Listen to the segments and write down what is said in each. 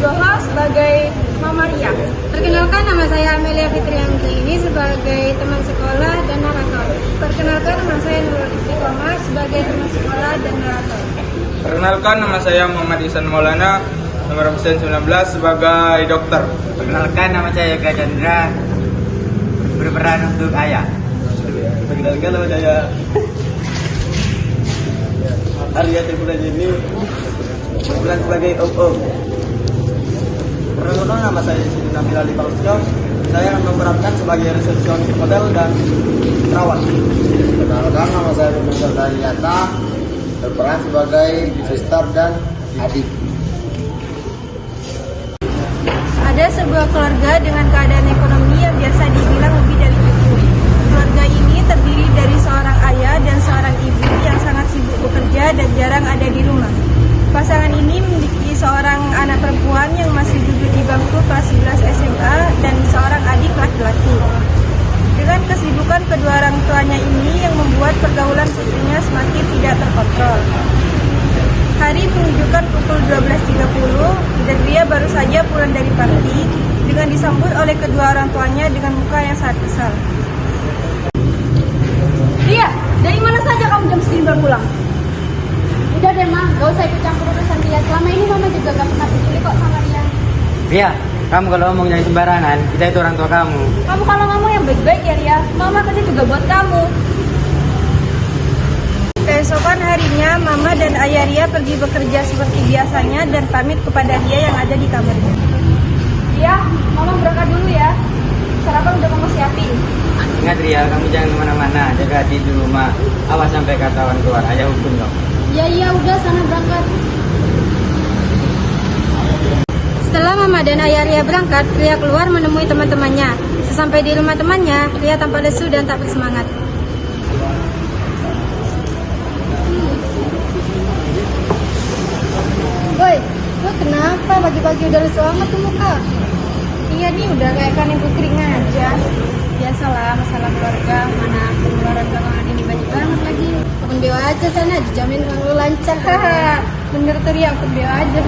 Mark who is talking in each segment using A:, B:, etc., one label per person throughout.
A: Nugroho sebagai Mama Ria.
B: Perkenalkan, nama saya Amelia Fitrianti ini sebagai teman sekolah dan narator.
A: Perkenalkan, nama saya Nurul Istiqomah sebagai teman sekolah dan narator.
C: Perkenalkan, nama saya Muhammad Ihsan Maulana, nomor absen 19 sebagai dokter.
D: Perkenalkan, nama saya Yoga Chandra, berperan untuk ayah.
E: Perkenalkan, nama saya Arya Tepula Jeni, berperan sebagai Om. Perkenalkan, nama saya Siti Nabil Ali Palustio. Saya akan memerankan sebagai resepsionis hotel dan perawat.
F: Perkenalkan, nama saya Ruben Dariata, berperan sebagai suster dan adik.
A: Ada sebuah keluarga dengan keadaan ekonomi yang biasa dibilang lebih dari cukup. Keluarga ini terdiri dari seorang ayah dan seorang ibu yang sangat sibuk bekerja dan jarang ada di rumah. Pasangan ini memiliki seorang anak perempuan yang masih duduk di bangku kelas 11 SMA dan seorang adik laki-laki. Dengan kesibukan kedua orang tuanya ini yang membuat pergaulan putrinya semakin tidak terkontrol. Hari menunjukkan pukul 12.30 dan dia baru saja pulang dari party dengan disambut oleh kedua orang tuanya dengan muka yang sangat kesal.
B: Ria, dari mana saja kamu jam segini baru pulang?
G: Udah deh Ma, gak usah ikut campur urusan dia. Selama ini Mama juga gak pernah peduli kok sama dia.
D: Ria, kamu kalau ngomong jangan sembarangan, kita itu orang tua kamu.
B: Kamu kalau ngomong yang baik-baik ya Ria, Mama kerja juga buat kamu.
A: Keesokan harinya, Mama dan Ayah Ria pergi bekerja seperti biasanya dan pamit kepada Ria yang ada di kamarnya.
B: Ria, Mama berangkat dulu ya. Sarapan udah Mama siapin.
D: Ingat Ria, kamu jangan kemana-mana, jaga hati di rumah. Awas sampai ketahuan keluar, ayah hukum dong.
G: Ya udah sana berangkat.
B: Setelah Mama dan Ayah Ria berangkat, Ria keluar menemui teman-temannya. Sesampai di rumah temannya, Ria tampak lesu dan tak bersemangat.
G: Woi, lo kenapa pagi-pagi udah lesu amat tuh muka?
A: Iya nih, udah kayak kan ibu kering aja. Biasalah masalah keluarga, mana pengeluaran belakangan ini banyak banget lagi.
G: Open BO aja sana, dijamin lo lancar.
A: Bener tuh Ria, open BO aja.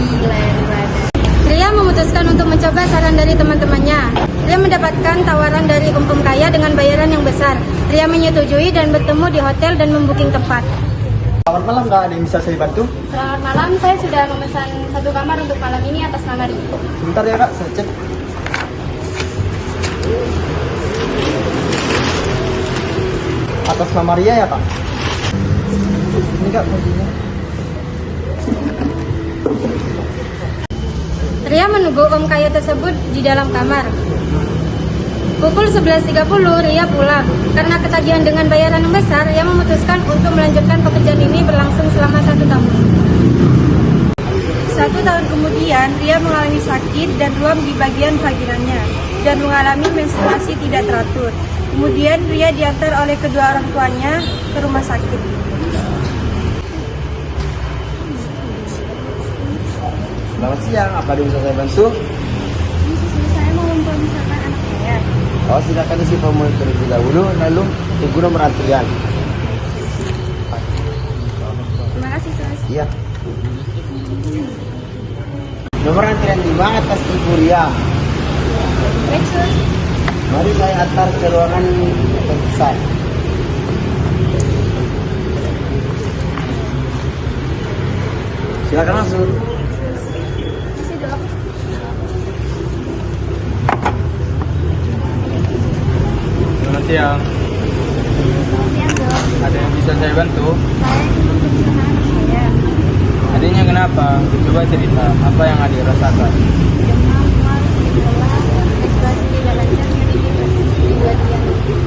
G: Gila ya Ribada.
B: Ria memutuskan untuk mencoba saran dari teman-temannya. Ria mendapatkan tawaran dari om kaya dengan bayaran yang besar. Ria menyetujui dan bertemu di hotel dan membooking tempat.
E: Selamat malam, nggak ada yang bisa saya bantu?
G: Selamat malam, saya sudah memesan satu kamar untuk malam ini atas nama Ria.
E: Sebentar ya Kak, saya cek. Atas nama Ria ya Kak? Ini Kak, kuncinya.
B: Ria menunggu om kaya tersebut di dalam kamar. Pukul 11.30 Ria pulang. Karena ketagihan dengan bayaran yang besar, Ria memutuskan untuk melanjutkan pekerjaan ini berlangsung selama 1 tahun.
A: 1 tahun kemudian, Ria mengalami sakit dan ruam di bagian vaginanya dan mengalami menstruasi tidak teratur. Kemudian Ria diantar oleh kedua orang tuanya ke rumah sakit.
E: Selamat siang, apa ada yang bisa saya bantu?
A: Ini susu saya mau memisahkan anak saya.
E: Oh, silakan isi formulir terlebih dahulu, lalu tunggu nomor antrian.
A: Terima kasih Sus.
E: Iya. Nomor antrian 5 atas Ibu Ria.
A: Baik Sus.
E: Mari saya antar ke ruangan pemeriksaan. Silakan masuk.
C: Selamat siang. Ada yang bisa saya bantu?
A: Saya ingin memisahkan anak saya.
C: Adiknya kenapa? Coba cerita, apa yang adik rasakan?
G: Demam, mual, lelah, menstruasi tidak lancar di bagian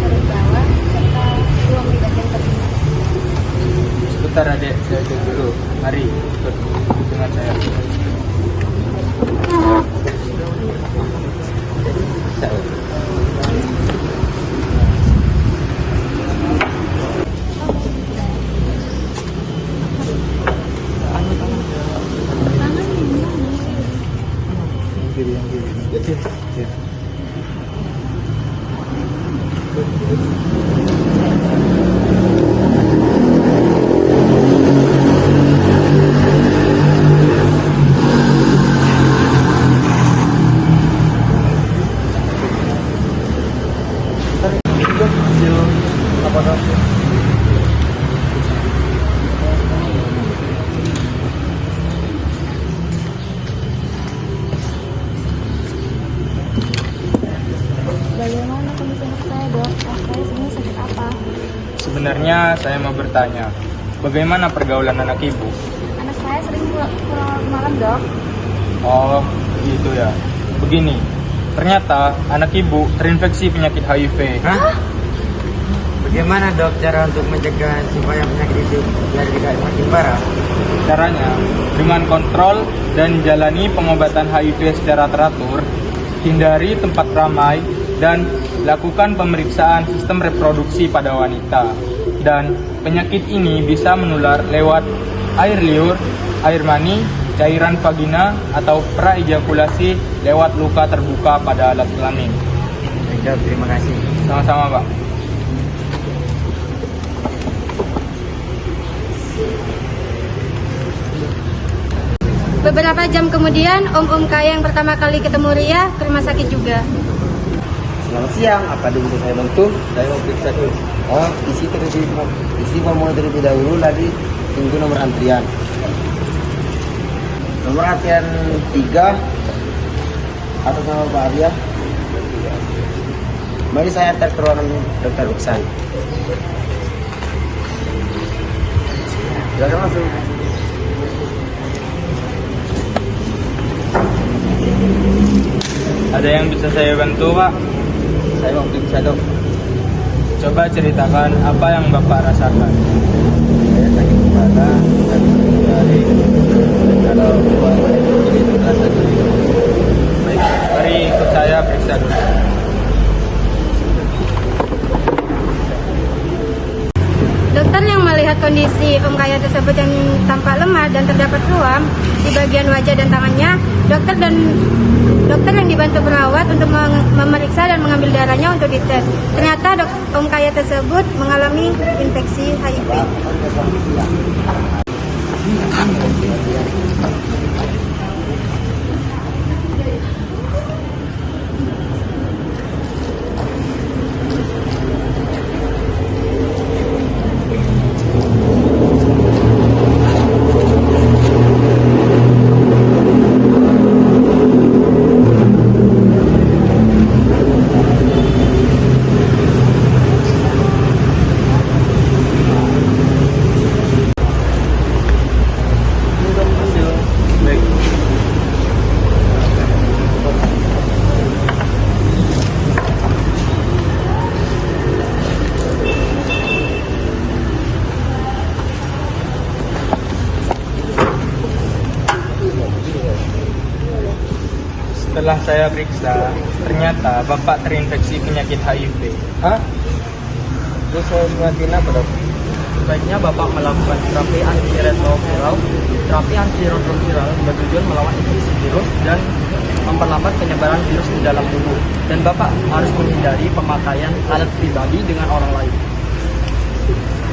G: perut bawah serta ruam di bagian telinga.
C: Sebentar adik, saya cek dulu. Mari, ikut dengan saya. sebenarnya saya mau bertanya, bagaimana pergaulan anak ibu?
G: Anak saya sering pulang malam, Dok.
C: Oh, gitu ya. Begini, ternyata anak ibu terinfeksi penyakit HIV.
D: Hah? Bagaimana dok cara untuk mencegah supaya penyakit itu biar tidak makin parah?
C: Caranya, dengan kontrol dan jalani pengobatan HIV secara teratur, hindari tempat ramai, dan lakukan pemeriksaan sistem reproduksi pada wanita. Dan penyakit ini bisa menular lewat air liur, air mani, cairan vagina, atau praejakulasi lewat luka terbuka pada alat kelamin.
D: Dok, terima kasih.
C: Sama-sama, Pak.
B: Beberapa jam kemudian, om-om kaya yang pertama kali ketemu Ria ke rumah sakit juga.
F: Selamat siang, apa ada yang bisa saya bantu?
E: Saya mau periksa dulu.
F: Oh, isi formulir terlebih dahulu, lagi tunggu nomor antrian. Nomor antrian 3 atas nama Pak Arya. Mari saya antar ke ruangan Dr. Uksan. Silakan masuk.
C: Ada yang bisa saya bantu, Pak?
E: Saya mau periksa, Dok.
C: Coba ceritakan apa yang Bapak rasakan.
E: Saya sakit kepala dan jari. Kalau ini terasa nyeri.
C: Baik, mari ikut saya periksa dulu.
B: Dokter yang melihat kondisi om kaya tersebut yang tampak lemah dan terdapat ruam di bagian wajah dan tangannya, dokter yang dibantu perawat untuk memeriksa dan mengambil darahnya untuk dites. Ternyata om kaya tersebut mengalami infeksi HIV.
C: Setelah saya periksa, ternyata Bapak terinfeksi penyakit HIV.
E: Hah? Terus saya melakukan apa, Dok?
H: Sebaiknya Bapak melakukan terapi antiretroviral. Terapi antiretroviral bertujuan melawan infeksi virus dan memperlambat penyebaran virus di dalam tubuh. Dan Bapak harus menghindari pemakaian alat pribadi dengan orang lain.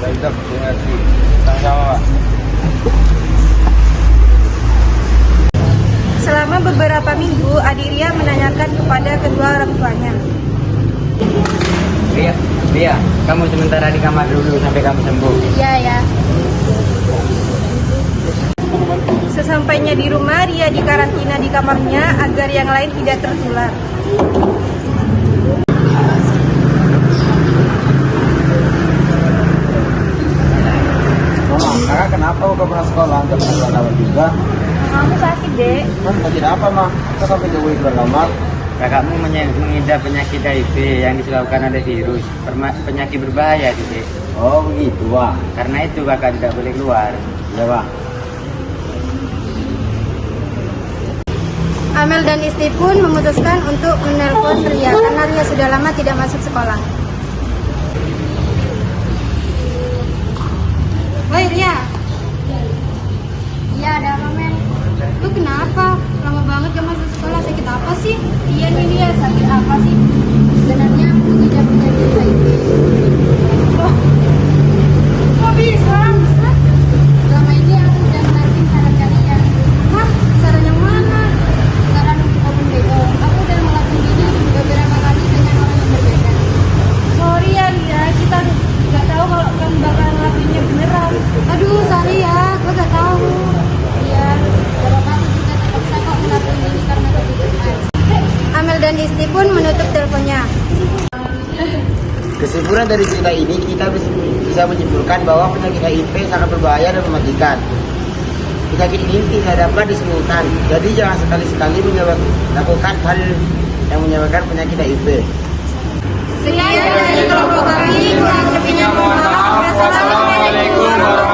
E: Baik, Dok. Terima kasih.
C: Sama-sama, Pak.
A: Selama beberapa minggu, adik Ria menanyakan kepada kedua orang tuanya.
D: Ria, kamu sementara di kamar dulu sampai kamu sembuh.
G: Iya, ya.
A: Sesampainya di rumah, Ria dikarantina di kamarnya agar yang lain tidak tertular.
F: Mama, kakak kenapa udah pernah sekolah? Gak pernah keluar juga?
G: Kamu sakit, Dek.
F: Kan sakit apa, mah? Kok sampai jauh keluar kamar?
D: Kakakmu mengidap penyakit HIV yang disebabkan oleh virus. Penyakit berbahaya, Dek.
F: Oh, begitu, Wah.
D: Karena itu kakak tidak boleh keluar.
F: Ya, Wah.
B: Amel dan Isti pun memutuskan untuk menelpon Ria karena Ria sudah lama tidak masuk sekolah. Woi Ria,
G: Iya, ada apa, Mel?
B: lu kenapa? Lama banget gak masuk sekolah, sakit apa sih?
G: Iya nih dia, sakit apa sih? Sebenarnya aku tidak penyakit HIV.
B: Kok bisa?
G: Selama ini aku udah menanti saran kalian.
B: Hah? Saran yang mana?
G: Saran untuk open BO. Aku udah ngelakuin ini beberapa kali dengan orang yang berbeda.
A: Sorry ya Ria, kita nggak tahu kalau kamu bakal ngelakuinnya beneran.
B: Aduh, sorry ya, gue gak tahu.
G: Iya, beberapa aku juga terpaksa kok ngelakuin ini karena kebutuhan.
B: Amel dan Isti pun menutup teleponnya.
F: Kesimpulan kesimpulan dari cerita ini kita bisa menyimpulkan bahwa penyakit HIV sangat berbahaya dan mematikan. Penyakit ini tidak dapat disembuhkan, jadi jangan sekali-sekali melakukan hal yang menyebabkan penyakit HIV.
A: Sekian dari kelompok kami, kurang lebihnya mohon maaf. Wassalamualaikum warahmatullahi wabarakatuh.